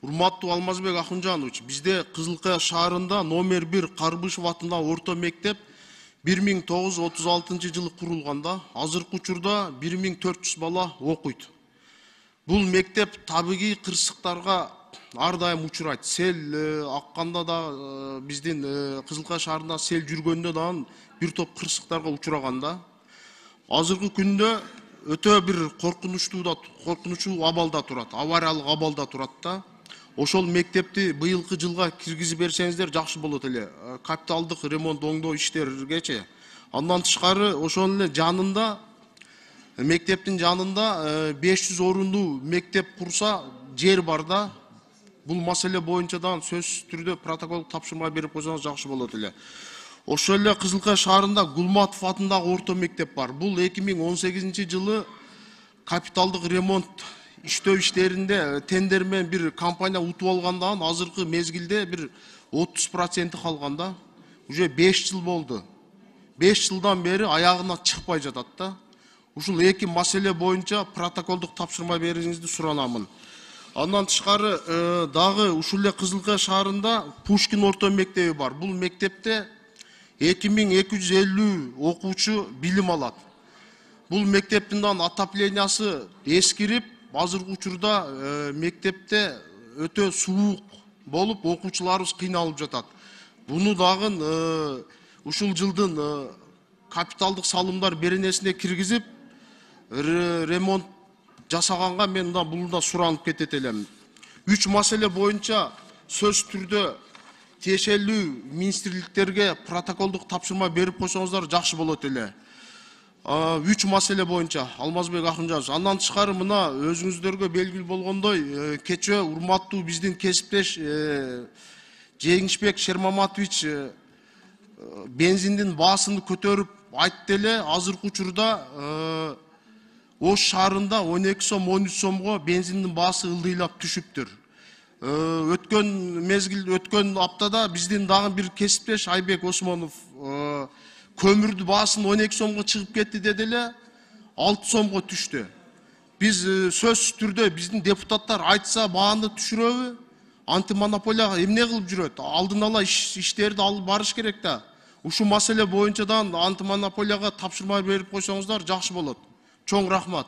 Урматтуу Алмазбек Акунжанович, бизде Кызылкая шаарында номер 1 Карбышев атындагы орто мектеп 1936 жылы курулганда, азыркы учурда 1400 бала окуйт. Бул мектеп табигый кырсыктарга ар дайым учурайт. Сел акканда да биздин Кызылкая шаарында сел жүргөндө да бир топ кырсыктарга учураганда, азыркы күндө өтө бир коркунучтуу абалда турат, авариялык абалда турат да. Ошол мектепти быйылкы жылга киргизип берсеңиздер жакшы болот эле. Капиталдык ремонт оңдоо иштергечи. Андан тышкары ошонун эле жанында, мектептин жанында 500 орундуу мектеп курса жер бар да. Бул маселе боюнча да сөзсүз түрдө протокол тапшырма берип койсоңуз жакшы болот эле. Ошол эле Кызылкая шаарында Гулматов атындагы орто мектеп бар. Бул 2018 жылы капиталдык ремонт иштөө иштеринде тендер менен бир компания утуп алгандан азыркы мезгилде бир 30% калганда, уже 5 жыл болду. 5 жылдан бери аягына чыкпай жатат да. Ушул эки маселе боюнча протоколдук тапшырма бериңизди суранамын. Андан тышкары дагы ушул эле Кызылкая шаарында Пушкин орто мектеби бар. Бул мектепте 2250 окуучу билим алат. Бул мектептин отоплениясы эскирип, азыркы учурда мектепте өтө суук болуп, окуучуларыбыз кыйналып жатат. Буну дагы ушул жылдын капиталдык салымдар беренесине киргизип, ремонт жасаганга мен бул да суранып кетет элем. 3 маселе боюнча сөз түрдө тиешелүү министрликтерге протоколдук тапшырма берип койсоңуздар жакшы болот эле. 3 маселе боюнча Алмазбек Акунжанович. Андан тышкары мына өзүңүздөргө белгилүү болгондой, кечээ урматтуу биздин кесиптеш Жеңишбек Шермаматович бензиндин баасын көтөрүп айтты эле, азыркы учурда Ош шаарында 12 сом, 13 сомго бензиндин баасы ылдыйлап түшүптүр. Өткөн аптада биздин дагы бир кесиптеш Айбек Осмонов көмүрдү баасын 12 сомго чыгып кетти деди эле, 6 сомго түштү. Биз сөзсүз түрдө биздин депутаттар айтса бааны түшүрөбү? Антимонополияга эмне кылып жүрөт? Алдын ала иштерди алып барыш керек да. Ушул маселе боюнча да антимонополияга тапшырма берип койсоңуздар жакшы болот. Чоң рахмат.